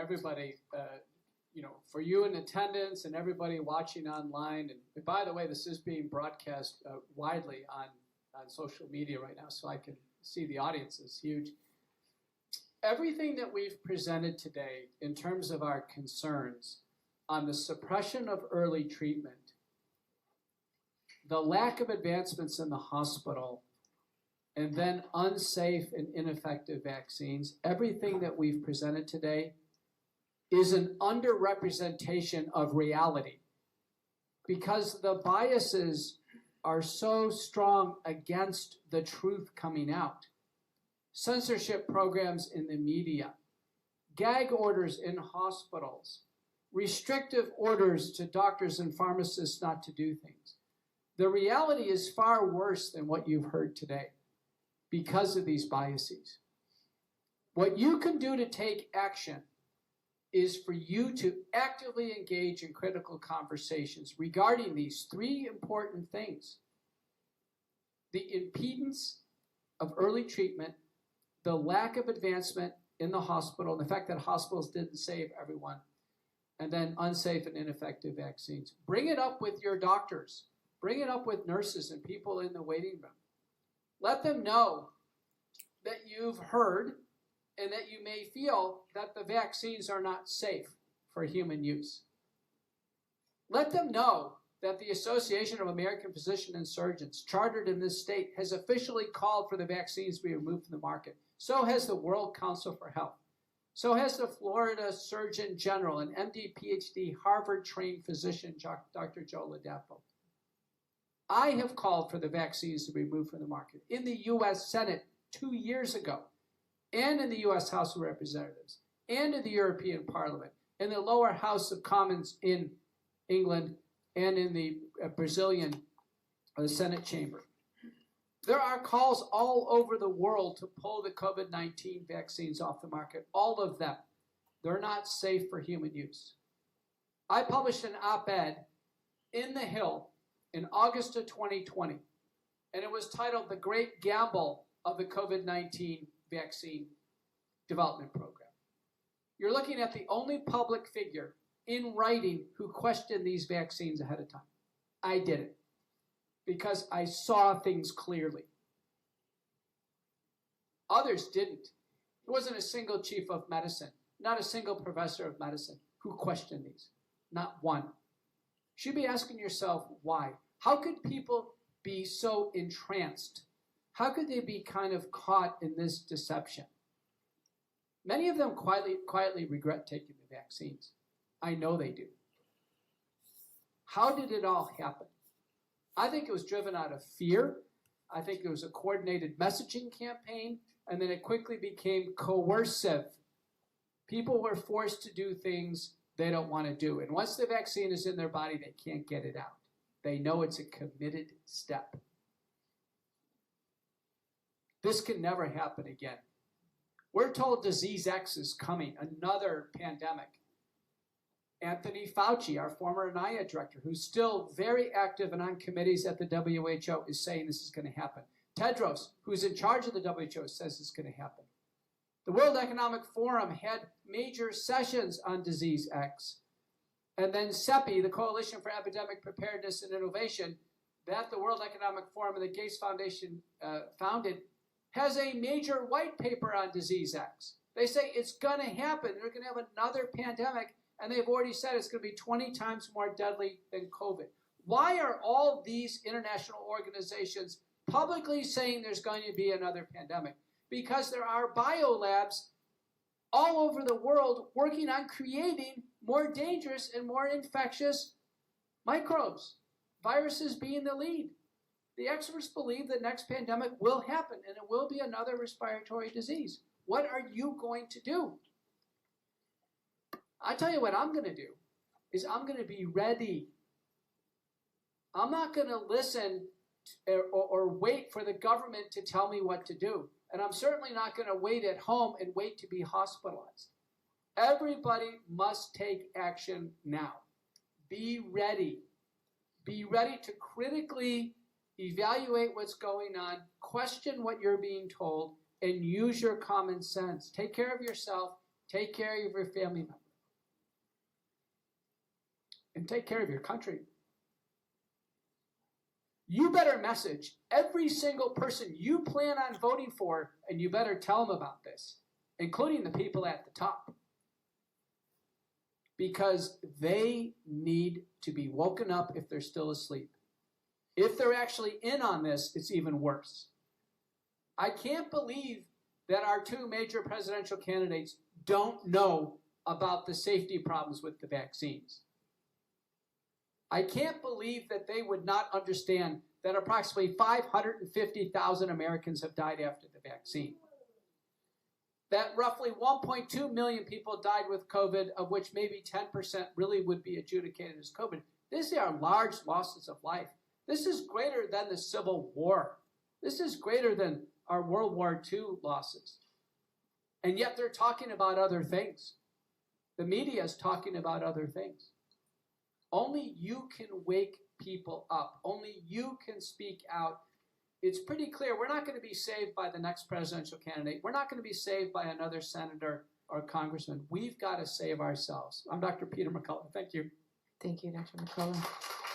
everybody, for you in attendance and everybody watching online. And by the way, this is being broadcast widely on social media right now, so I can see the audience is huge. Everything that we've presented today in terms of our concerns on the suppression of early treatment, the lack of advancements in the hospital, and then unsafe and ineffective vaccines, everything that we've presented today is an underrepresentation of reality, because the biases are so strong against the truth coming out. Censorship programs in the media, gag orders in hospitals, restrictive orders to doctors and pharmacists not to do things. The reality is far worse than what you've heard today because of these biases. What you can do to take action is for you to actively engage in critical conversations regarding these three important things: the impedance of early treatment, the lack of advancement in the hospital, and the fact that hospitals didn't save everyone, and then unsafe and ineffective vaccines. Bring it up with your doctors. Bring it up with nurses and people in the waiting room. Let them know that you've heard and that you may feel that the vaccines are not safe for human use. Let them know that the Association of American Physicians and Surgeons, chartered in this state, has officially called for the vaccines to be removed from the market. So has the World Council for Health. So has the Florida Surgeon General, an MD, PhD, Harvard-trained physician, Dr. Joe Ladapo. I have called for the vaccines to be removed from the market in the U.S. Senate 2 years ago, and in the U.S. House of Representatives, and in the European Parliament, in the lower House of Commons in England, and in the Brazilian Senate chamber. There are calls all over the world to pull the COVID-19 vaccines off the market, all of them. They're not safe for human use. I published an op-ed in The Hill in August of 2020, and it was titled "The Great Gamble of the COVID-19 Vaccine Development Program." You're looking at the only public figure in writing who questioned these vaccines ahead of time. I did it because I saw things clearly. Others didn't. There wasn't a single chief of medicine, not a single professor of medicine who questioned these. Not one. You should be asking yourself why. How could people be so entranced? How could they be kind of caught in this deception? Many of them quietly regret taking the vaccines. I know they do. How did it all happen? I think it was driven out of fear. I think it was a coordinated messaging campaign, and then it quickly became coercive. People were forced to do things they don't want to do. And once the vaccine is in their body, they can't get it out. They know it's a committed step. This can never happen again. We're told disease X is coming, another pandemic. Anthony Fauci, our former NIAID director, who's still very active and on committees at the WHO, is saying this is going to happen. Tedros, who's in charge of the WHO, says it's going to happen. The World Economic Forum had major sessions on disease X. And then CEPI, the Coalition for Epidemic Preparedness and Innovation, that the World Economic Forum and the Gates Foundation founded, has a major white paper on disease X. They say it's going to happen. They're going to have another pandemic, and they've already said it's going to be 20 times more deadly than COVID. Why are all these international organizations publicly saying there's going to be another pandemic? Because there are biolabs all over the world working on creating more dangerous and more infectious microbes, viruses being the lead. The experts believe the next pandemic will happen, and it will be another respiratory disease. What are you going to do? I tell you what I'm going to do is I'm going to be ready. I'm not going to listen or wait for the government to tell me what to do. And I'm certainly not going to wait at home and wait to be hospitalized. Everybody must take action now. Be ready. Be ready to critically evaluate what's going on, question what you're being told, and use your common sense. Take care of yourself take care of your family member, and take care of your country. You better message every single person you plan on voting for, and you better tell them about this, including the people at the top. Because they need to be woken up if they're still asleep. If they're actually in on this, it's even worse. I can't believe that our two major presidential candidates don't know about the safety problems with the vaccines. I can't believe that they would not understand that approximately 550,000 Americans have died after the vaccine. That roughly 1.2 million people died with COVID, of which maybe 10% really would be adjudicated as COVID. These are large losses of life. This is greater than the Civil War. This is greater than our World War II losses. And yet they're talking about other things. The media is talking about other things. Only you can wake people up. Only you can speak out. It's pretty clear we're not going to be saved by the next presidential candidate. We're not going to be saved by another senator or congressman. We've got to save ourselves. I'm Dr. Peter McCullough. Thank you. Thank you, Dr. McCullough.